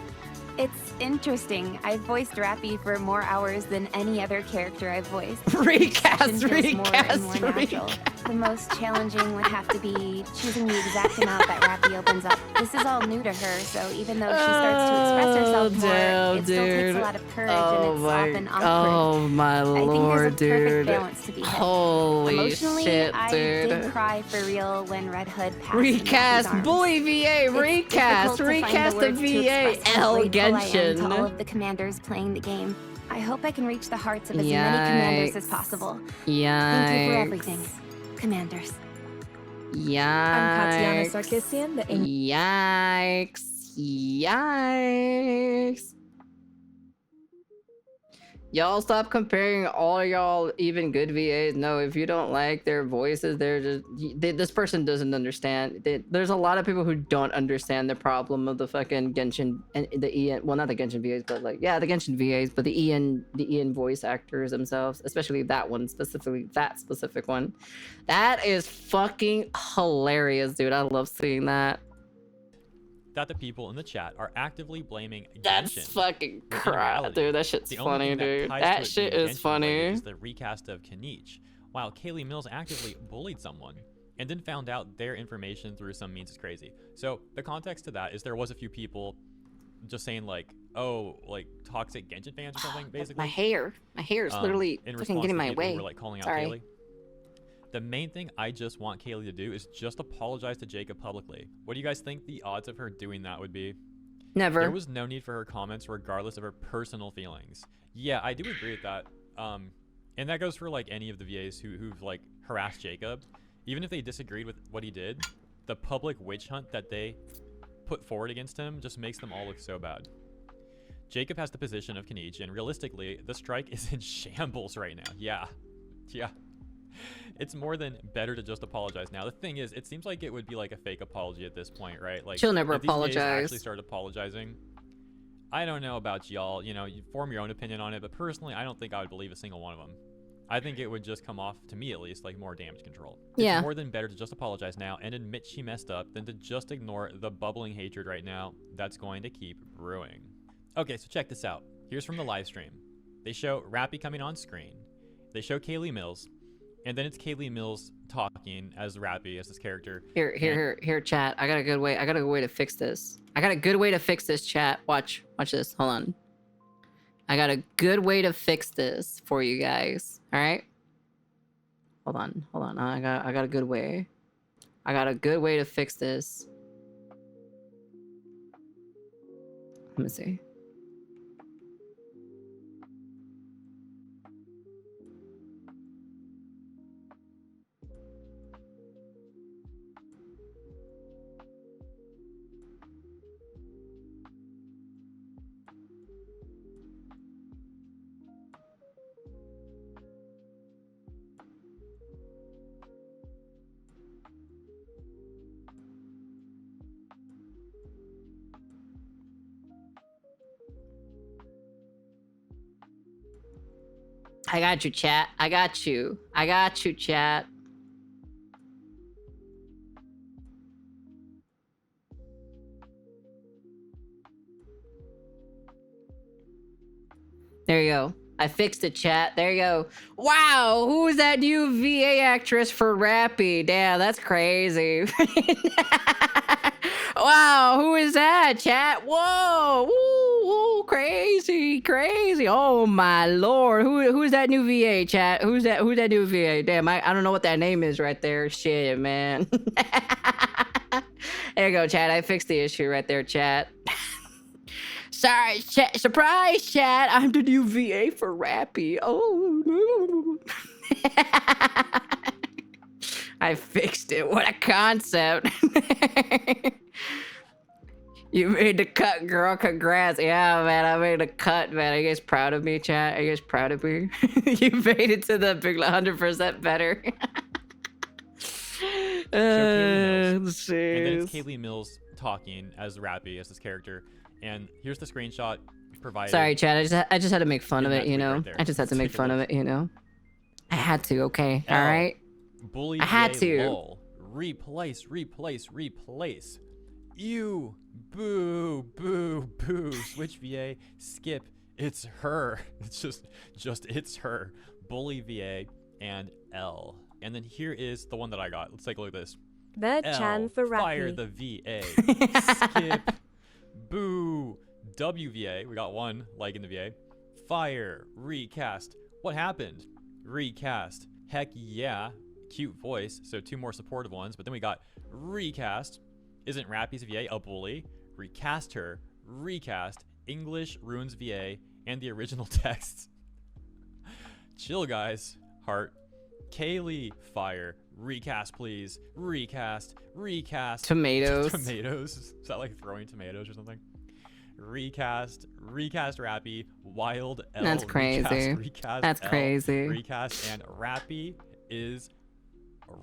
S5: It's interesting. I've voiced Rappy for more hours than any other character I've voiced.
S1: Recast,
S5: Session feels more and more natural.
S1: recast.
S5: The most challenging would have to be choosing the exact amount that Rappy opens up. This is all new to her, so even though she starts to express herself more,
S1: damn,
S5: it still takes
S1: dude.
S5: a lot of courage
S1: Oh
S5: and it's
S1: my,
S5: often awkward.
S1: oh my
S5: I think there's a
S1: lord,
S5: perfect
S1: dude.
S5: balance to be hit.
S1: Holy
S5: Emotionally,
S1: shit,
S5: I
S1: dude.
S5: did cry for real when Red Hood passed. in
S1: Recast,
S5: Rappy's arms.
S1: bully VA,
S5: It's
S1: recast,
S5: difficult to find
S1: recast
S5: the
S1: the
S5: words to
S1: VA,
S5: express how
S1: L
S5: grateful I am to all
S1: Genshin.
S5: of the commanders playing the game. I hope I can reach the hearts of as many commanders as
S1: Yikes.
S5: possible.
S1: Yikes.
S5: Thank you for everything, commanders.
S1: Yikes.
S3: I'm Tatiana Sarkisian, the
S1: Yikes. Yikes. Y'all stop comparing all y'all even good VAs. No, if you don't like their voices, they're just this person doesn't understand. There's a lot of people who don't understand the problem of the fucking Genshin and the EN. Well, not the Genshin VAs, but like yeah, the Genshin VAs, but the EN voice actors themselves, especially that one specifically, that specific one. That is fucking hilarious, dude. I love seeing that.
S2: That the people in the chat are actively blaming
S1: That's
S2: Genshin.
S1: fucking
S2: When in
S1: crap,
S2: reality,
S1: dude. That shit's
S2: the only
S1: funny,
S2: thing
S1: dude.
S2: ties
S1: That
S2: to it
S1: shit
S2: being
S1: is
S2: Genshin
S1: funny.
S2: related is the recast of Kanich, while Kaylee Mills actively bullied someone and then found out their information through some means is crazy. So the context to that is there was a few people just saying like, oh, like toxic Genshin fans or something, basically.
S1: My hair is literally
S2: in
S1: fucking
S2: response
S1: getting
S2: to
S1: my
S2: people who
S1: way.
S2: were like calling out
S1: Sorry.
S2: Kaylee. The main thing I just want Kaylee to do is just apologize to Jacob publicly. What do you guys think the odds of her doing that would be?
S1: Never.
S2: There was no need for her comments regardless of her personal feelings. Yeah, I do agree with that. And that goes for like any of the VAs who've like harassed Jacob. Even if they disagreed with what he did, the public witch hunt that they put forward against him just makes them all look so bad. Jacob has the position of Kanich, and realistically, the strike is in shambles right now. Yeah. It's more than better to just apologize now. The thing is, it seems like it would be like a fake apology at this point, right? Like,
S1: she'll never
S2: if these VAs
S1: apologize.
S2: actually start apologizing, I don't know about y'all. You know, you form your own opinion on it, but personally, I don't think I would believe a single one of them. I think it would just come off, to me at least, like more damage control.
S1: Yeah.
S2: It's more than better to just apologize now and admit she messed up than to just ignore the bubbling hatred right now that's going to keep brewing. Okay, so check this out. Here's from the live stream. They show Rappy coming on screen. They show Kaylee Mills. And then it's Kaylee Mills talking as Rappy, as this character.
S1: Here, chat. I got a good way to fix this. I got a good way to fix this, chat. Watch this. Hold on. I got a good way to fix this for you guys. All right. Hold on. I got a good way. I got a good way to fix this. Let me see. I got you, chat. I got you, chat. There you go. I fixed it, chat. There you go. Wow, who is that new VA actress for Rappy? Damn, that's crazy. Wow, who is that, chat? Whoa, woo, crazy. Oh my lord, who's that new VA, chat? Who's that new VA? Damn, I don't know what that name is right there. Shit, man. There you go, chat. I fixed the issue right there, chat. Sorry, chat. Surprise, chat. I'm the new VA for Rappy. Oh no. I fixed it. What a concept. You made the cut, girl. Congrats. Yeah, man. I made the cut, man. Are you guys proud of me, chat? Are you guys proud of me? You made it to the big 100% better.
S2: Let's see. And then it's Kaylee Mills talking as Rappy, as this character. And here's the screenshot provided.
S1: Sorry, chat. I just had to make fun of it, you know?
S2: Right
S1: I just had to make fun of it, you know? I had to, okay? All right?
S2: Bully
S1: I had
S2: VA,
S1: to.
S2: lol. Replace. Ew. Boo. Switch VA. Skip. It's her. It's just it's her. Bully VA and L. And then here is the one that I got. Let's take a look at this.
S3: Chan for Rappy.
S2: Fire the VA. Skip. Boo. WVA. We got one like in the VA. Fire. Recast. What happened? Recast. Heck yeah. Cute voice. So 2 more supportive ones. But then we got recast. Isn't Rappy's VA a bully? Recast her. Recast. English ruins VA and the original text. Chill, guys. Heart. Kaylee. Fire. Recast, please. Recast.
S1: Tomatoes.
S2: Tomatoes. Is that like throwing tomatoes or something? recast Rappy, Wild L,
S1: That's crazy.
S2: recast
S1: That's
S2: L,
S1: crazy.
S2: recast, and Rappy is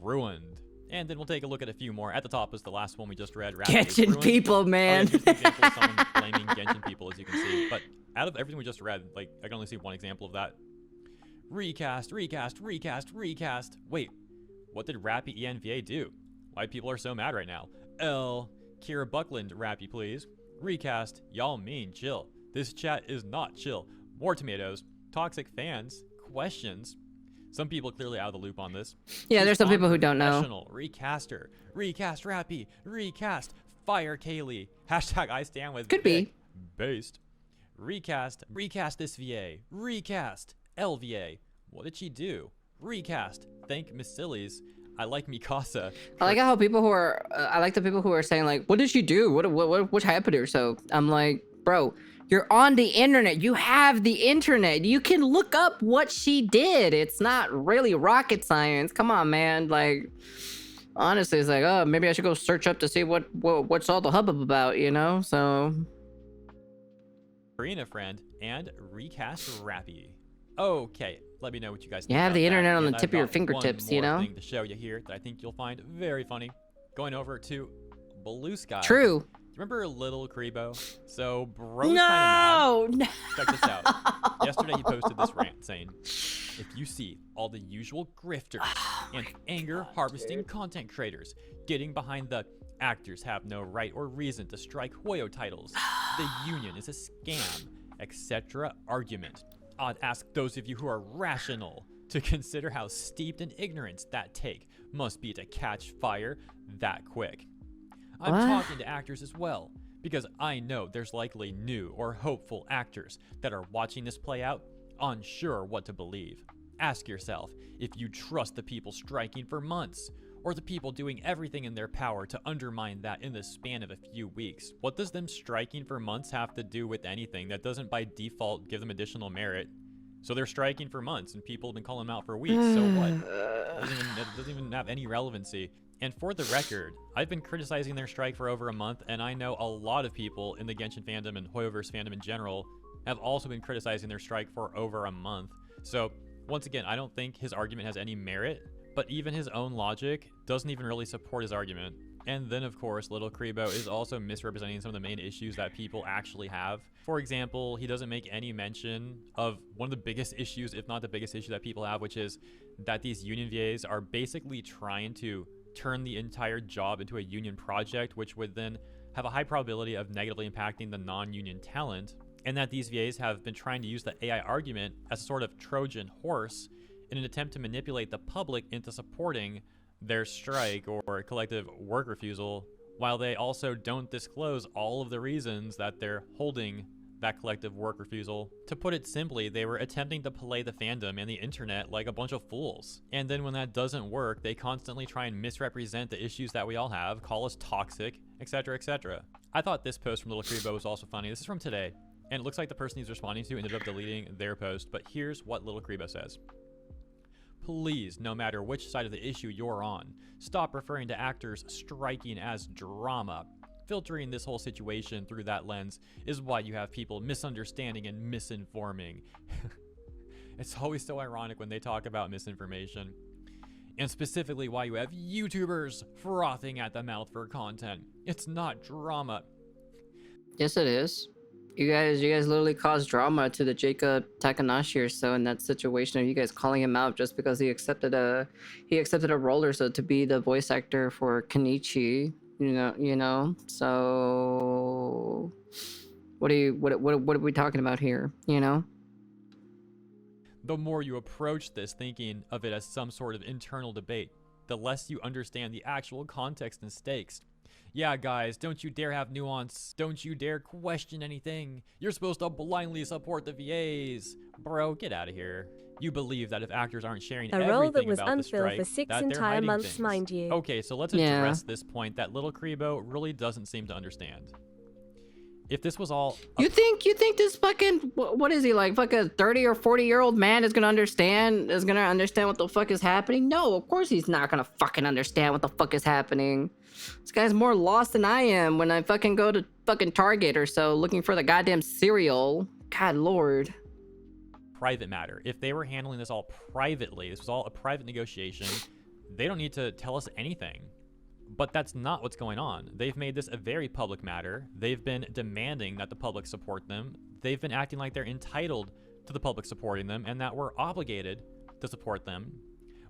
S2: ruined. And then we'll take a look at a few more. At the top is the last one we just read. Rappy is
S1: Genshin
S2: ruined.
S1: people, man.
S2: Oh, yeah, here's an example of someone blaming Genshin people, as you can see. But out of everything we just read, like, I can only see one example of that. Recast. Wait, what did Rappy ENVA do? Why people are so mad right now? L. Kira Buckland, Rappy, please. Recast. Y'all mean chill. This chat is not chill. More tomatoes. Toxic fans. Questions. Some people clearly out of the loop on this.
S1: Yeah, there's some people who don't know.
S2: Professional. Recaster. Recast Rappy. Recast. Fire Kaylee. Hashtag I stand with
S1: Could be.
S2: Based. Recast. Recast this VA. Recast. LVA. What did she do? Recast. Thank Miss Sillies. I like Mikasa.
S1: I like how people who are, I like the people who are saying like, what did she do? What happened to her? So I'm like, bro, you're on the internet. You have the internet. You can look up what she did. It's not really rocket science. Come on, man. Like, honestly, it's like, oh, maybe I should go search up to see what's all the hubbub about, you know? So.
S2: Karina friend and recast Rappy. Okay, let me know what you guys think.
S1: You have
S2: about
S1: the
S2: that.
S1: internet on
S2: And
S1: the
S2: I've
S1: tip of your
S2: got
S1: fingertips,
S2: one
S1: you
S2: more
S1: know?
S2: thing to show you here that I think you'll find very funny. Going over to Blue Sky.
S1: True.
S2: Remember Little Kribo? So bro's kind of mad.
S1: No.
S2: Check this out. Yesterday he posted this rant saying, if you see all the usual grifters and anger harvesting content creators getting behind the actors have no right or reason to strike Hoyo titles, the union is a scam, etc. argument, I'd ask those of you who are rational to consider how steeped in ignorance that take must be to catch fire that quick. I'm
S1: What?
S2: talking to actors as well, because I know there's likely new or hopeful actors that are watching this play out, unsure what to believe. Ask yourself if you trust the people striking for months, or the people doing everything in their power to undermine that in the span of a few weeks. What does them striking for months have to do with anything? That doesn't by default give them additional merit. So they're striking for months, and people have been calling them out for weeks, so what? It doesn't even have any relevancy. And for the record, I've been criticizing their strike for over a month, and I know a lot of people in the Genshin fandom and Hoyoverse fandom in general have also been criticizing their strike for over a month. So, once again, I don't think his argument has any merit, but even his own logic doesn't even really support his argument. And then, of course, Little Kribo is also misrepresenting some of the main issues that people actually have. For example, he doesn't make any mention of one of the biggest issues, if not the biggest issue that people have, which is that these union VAs are basically trying to turn the entire job into a union project, which would then have a high probability of negatively impacting the non-union talent, and that these VAs have been trying to use the AI argument as a sort of Trojan horse in an attempt to manipulate the public into supporting their strike or collective work refusal, while they also don't disclose all of the reasons that they're holding that collective work refusal. To put it simply, they were attempting to play the fandom and the internet like a bunch of fools. And then when that doesn't work, they constantly try and misrepresent the issues that we all have, call us toxic, etc., etc. I thought this post from Little Kribo was also funny. This is from today, and it looks like the person he's responding to ended up deleting their post, but here's what Little Kribo says. Please, no matter which side of the issue you're on, stop referring to actors striking as drama. Filtering this whole situation through that lens is why you have people misunderstanding and misinforming. It's always so ironic when they talk about misinformation. And specifically why you have YouTubers frothing at the mouth for content. It's not drama.
S1: Yes, it is. You guys literally caused drama to the Jacob Takanashi or so in that situation of you guys calling him out just because he accepted a role or so to be the voice actor for Kenichi. You know. So what are we talking about here? You know.
S2: The more you approach this thinking of it as some sort of internal debate, the less you understand the actual context and stakes. Yeah, guys, don't you dare have nuance. Don't you dare question anything. You're supposed to blindly support the VAs. Bro, get out of here. You believe that if actors aren't sharing
S3: A
S2: everything
S3: role that was
S2: about the
S3: unfilled
S2: strike,
S3: for 6
S2: that they're
S3: entire
S2: hiding
S3: months,
S2: things.
S3: mind you.
S2: Okay, so let's
S1: Yeah.
S2: address this point that Little Kribo really doesn't seem to understand. If this was all
S1: You think this fucking what is he like fucking 30 or 40-year-old man is gonna understand what the fuck is happening? No, of course he's not gonna fucking understand what the fuck is happening. This guy's more lost than I am when I fucking go to fucking Target or so looking for the goddamn cereal. God lord.
S2: Private matter. If they were handling this all privately, this was all a private negotiation, they don't need to tell us anything. But that's not what's going on. They've made this a very public matter. They've been demanding that the public support them. They've been acting like they're entitled to the public supporting them and that we're obligated to support them.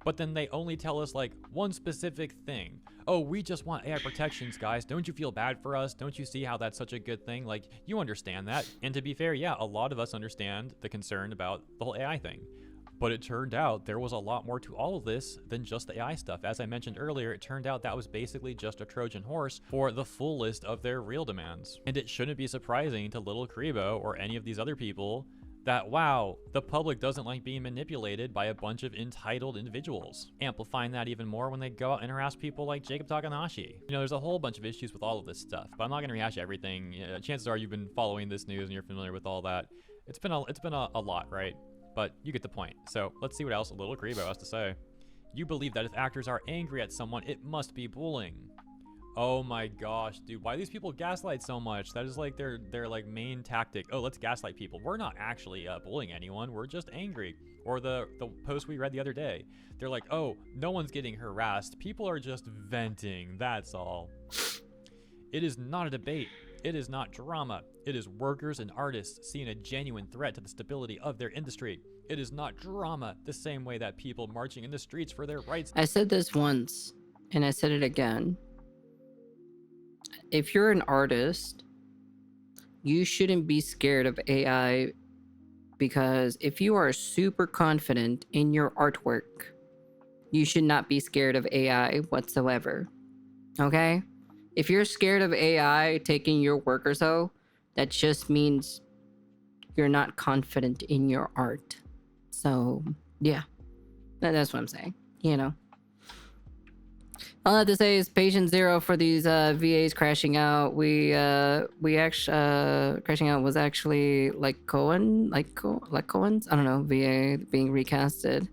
S2: But then they only tell us like one specific thing. Oh, we just want AI protections, guys. Don't you feel bad for us? Don't you see how that's such a good thing? Like, you understand that. And to be fair, yeah, a lot of us understand the concern about the whole AI thing. But it turned out there was a lot more to all of this than just the AI stuff. As I mentioned earlier, it turned out that was basically just a Trojan horse for the full list of their real demands. And it shouldn't be surprising to Little Karibo or any of these other people that, wow, the public doesn't like being manipulated by a bunch of entitled individuals. Amplifying that even more when they go out and harass people like Jacob Takanashi. You know, there's a whole bunch of issues with all of this stuff, but I'm not gonna rehash everything. Chances are you've been following this news and you're familiar with all that. It's been a lot, right? But you get the point. So let's see what else Little Karibo has to say. You believe that if actors are angry at someone, it must be bullying. Oh my gosh, dude, why do these people gaslight so much? That is like their like main tactic. Oh, let's gaslight people. We're not actually bullying anyone. We're just angry. Or the post we read the other day. They're like, oh, no one's getting harassed. People are just venting. That's all. It is not a debate. It is not drama. It is workers and artists seeing a genuine threat to the stability of their industry. It is not drama, the same way that people marching in the streets for their rights.
S1: I said this once, and I said it again. If you're an artist, you shouldn't be scared of AI, because if you are super confident in your artwork, you should not be scared of AI whatsoever. Okay? If you're scared of AI taking your work or so, that just means you're not confident in your art. So, yeah. That's what I'm saying, you know. All I have to say is patient zero for these VAs crashing out. We actually crashing out was actually like Cohen's, I don't know, VA being recasted.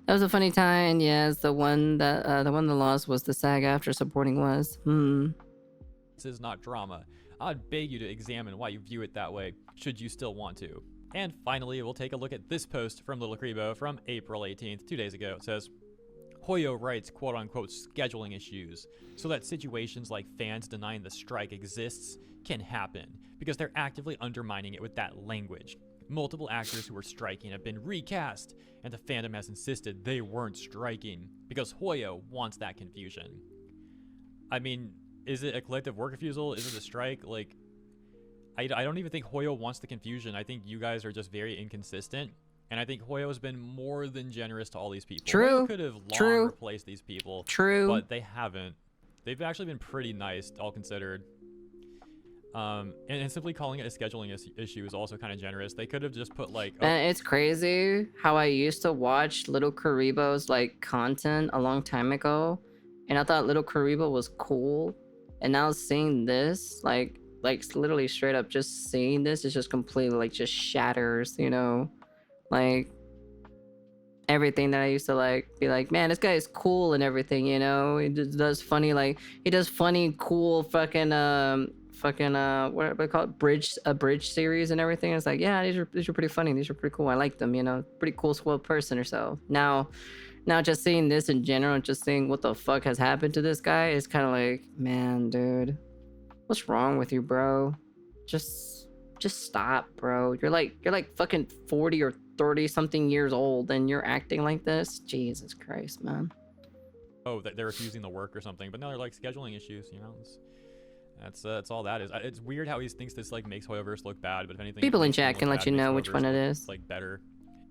S1: That was a funny time. Yes, the one that lost was the SAG-AFTRA supporting was.
S2: This is not drama. I'd beg you to examine why you view it that way, should you still want to. And finally, we'll take a look at this post from Little Karibo from April 18th, 2 days ago. It says, Hoyo writes quote-unquote scheduling issues so that situations like fans denying the strike exists can happen because they're actively undermining it with that language. Multiple actors who were striking have been recast, and the fandom has insisted they weren't striking because Hoyo wants that confusion. I mean, is it a collective work refusal? Is it a strike? Like, I don't even think Hoyo wants the confusion. I think you guys are just very inconsistent. And I think Hoyo has been more than generous to all these people.
S1: True.
S2: Hoyo could have long replaced these people.
S1: True.
S2: But they haven't. They've actually been pretty nice, all considered. And simply calling it a scheduling issue is also kind of generous. They could have just put like... Oh,
S1: man, it's crazy how I used to watch Little Karibo's like content a long time ago. And I thought Little Karibo was cool. And now seeing this, like literally straight up just seeing this is just completely like just shatters, you know? Like everything that I used to like be like, man, this guy is cool and everything, you know? He just does funny, like he does funny, cool fucking what do you call it? A bridge series and everything. It's like, yeah, these are pretty funny. These are pretty cool. I like them, you know, pretty cool, spoiled person or so. Now just seeing this in general, just seeing what the fuck has happened to this guy is kind of like, man, dude, what's wrong with you, bro? Just stop, bro. You're like fucking 40 or 30 something years old and you're acting like this. Jesus Christ, man.
S2: Oh, they're refusing the work or something, but no, they're like scheduling issues, you know. That's all that is. It's weird how he thinks this like makes Hoyoverse look bad, but if anything,
S1: people in chat can let you know which one it is.
S2: Like better.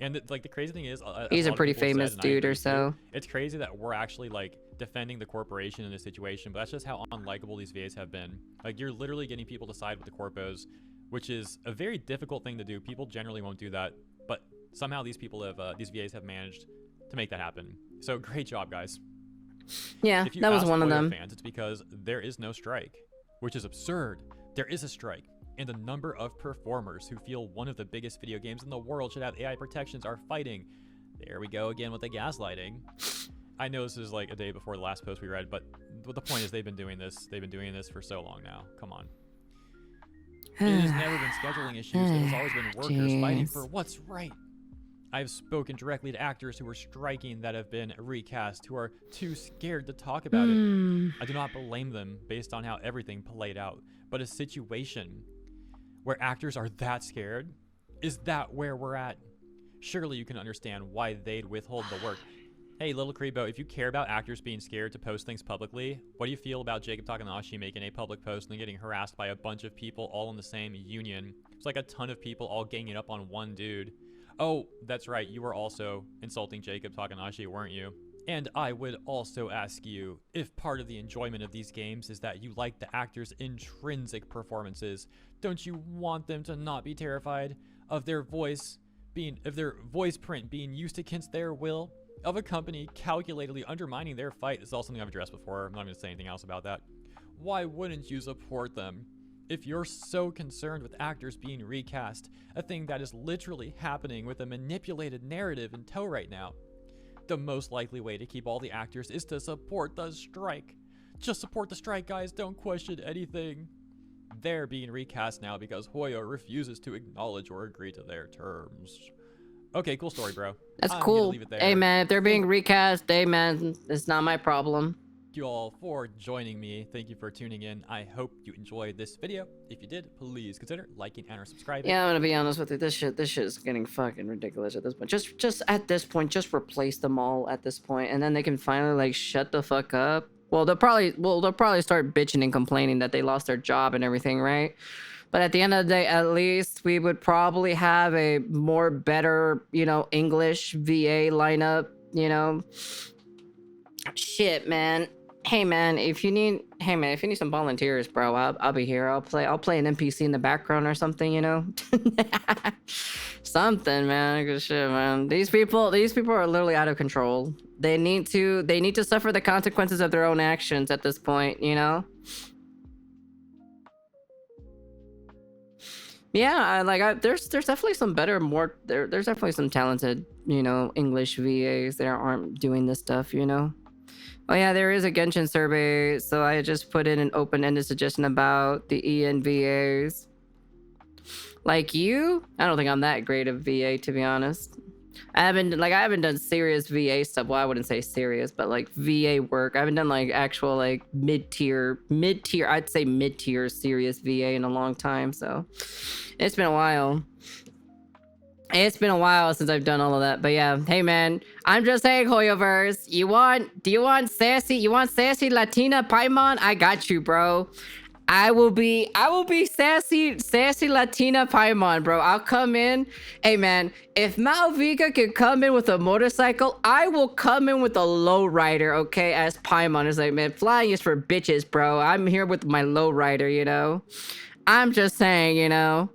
S2: And the crazy thing is,
S1: he's a pretty famous dude or so.
S2: It's crazy that we're actually like defending the corporation in this situation, but that's just how unlikable these VAs have been. Like, you're literally getting people to side with the corpos, which is a very difficult thing to do. People generally won't do that, but somehow these VAs have managed to make that happen. So great job, guys.
S1: Yeah, that was one of them.
S2: Fans, it's because there is no strike, which is absurd. There is a strike. And the number of performers who feel one of the biggest video games in the world should have AI protections are fighting. There we go again with the gaslighting. I know this is like a day before the last post we read, but the point is they've been doing this. They've been doing this for so long now. Come on. It has never been scheduling issues. It has always been workers fighting for
S1: Jeez.
S2: what's right. I've spoken directly to actors who are striking that have been recast, who are too scared to talk about it. I do not blame them based on how everything played out, but a situation where actors are that scared, is that where we're at? Surely you can understand why they'd withhold the work. Hey, Little Kribo, if you care about actors being scared to post things publicly, what do you feel about Jacob Takanashi making a public post and then getting harassed by a bunch of people all in the same union? It's like a ton of people all ganging up on one dude. Oh, that's right, you were also insulting Jacob Takanashi, weren't you? And I would also ask you, if part of the enjoyment of these games is that you like the actors' intrinsic performances, don't you want them to not be terrified of their voice print being used against their will? Of a company calculatedly undermining their fight? This is all something I've addressed before. I'm not going to say anything else about that. Why wouldn't you support them? If you're so concerned with actors being recast, a thing that is literally happening with a manipulated narrative in tow right now, the most likely way to keep all the actors is to support the strike. Just support the strike, guys. Don't question anything. They're being recast now because Hoyo refuses to acknowledge or agree to their terms. Okay, cool story, bro.
S1: That's
S2: I'm gonna
S1: cool.
S2: leave it there.
S1: Hey, man, if they're being recast, hey, man, it's not my problem.
S2: Thank you all for joining me. Thank you for tuning in. I hope you enjoyed this video. If you did, please consider liking and or subscribing.
S1: Yeah, I'm gonna be honest with you. This shit is getting fucking ridiculous at this point. Just at this point, just replace them all at this point, and then they can finally like shut the fuck up. Well, they'll probably start bitching and complaining that they lost their job and everything, right? But at the end of the day, at least we would probably have a more better, you know, English VA lineup, you know. Shit, man. Hey man, if you need some volunteers, bro, I'll be here. I'll play an NPC in the background or something, you know. Something, man. Good shit, man. These people are literally out of control. They need to suffer the consequences of their own actions at this point, you know. Yeah, there's definitely some better, there's definitely some talented, you know, English VAs that aren't doing this stuff, you know. Oh yeah, there is a Genshin survey, so I just put in an open-ended suggestion about the ENVAs. Like you, I don't think I'm that great of VA, to be honest. I haven't done serious VA stuff. Well, I wouldn't say serious, but like VA work. I haven't done like actual like mid-tier, I'd say mid-tier serious VA in a long time. So it's been a while. It's been a while since I've done all of that. But yeah, hey man, I'm just saying, Hoyoverse, you want sassy Latina Paimon? I got you, bro. I will be sassy Latina Paimon, bro. I'll come in. Hey man, if Malvika can come in with a motorcycle, I will come in with a lowrider, okay? As Paimon is like, man, flying is for bitches, bro. I'm here with my lowrider, you know? I'm just saying, you know?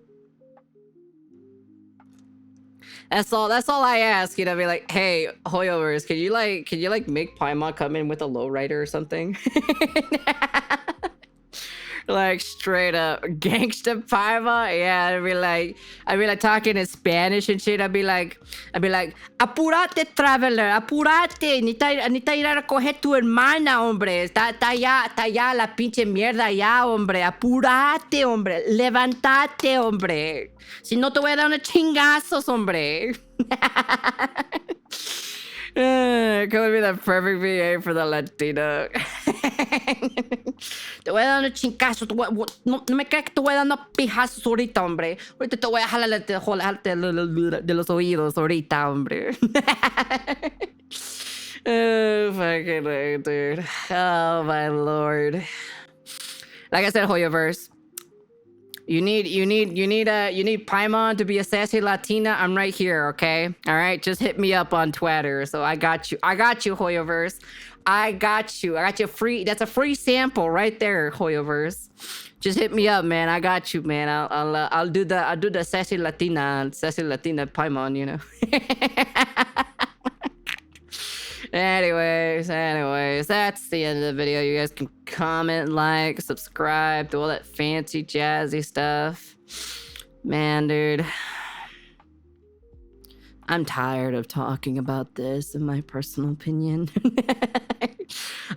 S1: That's all I ask, you know, be like, hey, Hoyovers, can you make Paimon come in with a lowrider or something? Like straight up gangsta Paimon. Yeah, I'd be like talking in Spanish and shit. I'd be like, apurate, traveler, apurate, necesita ir a recoger tu hermana, hombre. Está allá la pinche mierda allá, hombre. Apurate, hombre. Levantate, hombre. Si no te voy a dar unos chingazos, hombre. Could be the perfect VA for the Latina. Te voy a dar unos chingazos. No me creas que te voy a dar unos pijazos ahorita, hombre. Ahorita te voy a jalarte de los oídos ahorita, hombre. Oh, fucking way, dude. Oh, my lord. Like I said, Hoyoverse. You need Paimon to be a sassy Latina. I'm right here, okay? All right, just hit me up on Twitter. So I got you, Hoyoverse. I got you free. That's a free sample right there, Hoyoverse. Just hit me up, man. I got you, man. I'll do the sassy Latina Paimon, you know. Anyways, that's the end of the video. You guys can comment, like, subscribe, do all that fancy, jazzy stuff. Man, dude. I'm tired of talking about this, in my personal opinion.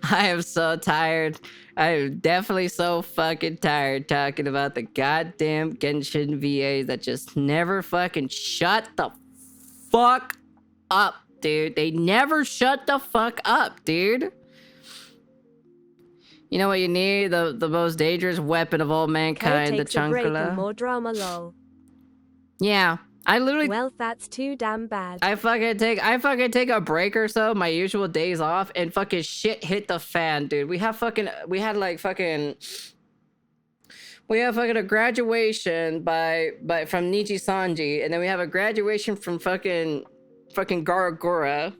S1: I am so tired. I am definitely so fucking tired talking about the goddamn Genshin VAs that just never fucking shut the fuck up, dude. They never shut the fuck up, dude. You know what you need? The most dangerous weapon of all mankind, the
S3: takes a break and
S1: Chunkla.
S3: more drama, lol.
S1: Yeah, I literally
S3: Well, that's too damn bad.
S1: I fucking take a break or so, my usual days off, and fucking shit hit the fan, dude. We had fucking a graduation from Nichi Sanji, and then we have a graduation from fucking Garagura.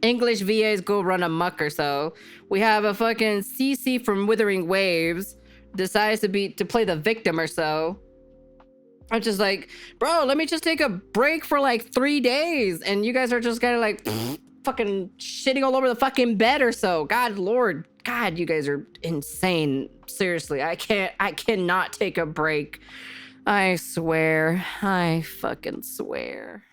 S1: English VAs go run amok or so. We have a fucking CC from Withering Waves decides to play the victim or so. I'm just like, bro, let me just take a break for like 3 days. And you guys are just kind of like fucking shitting all over the fucking bed or so. God, Lord. God, you guys are insane. Seriously, I cannot take a break. I swear. I fucking swear.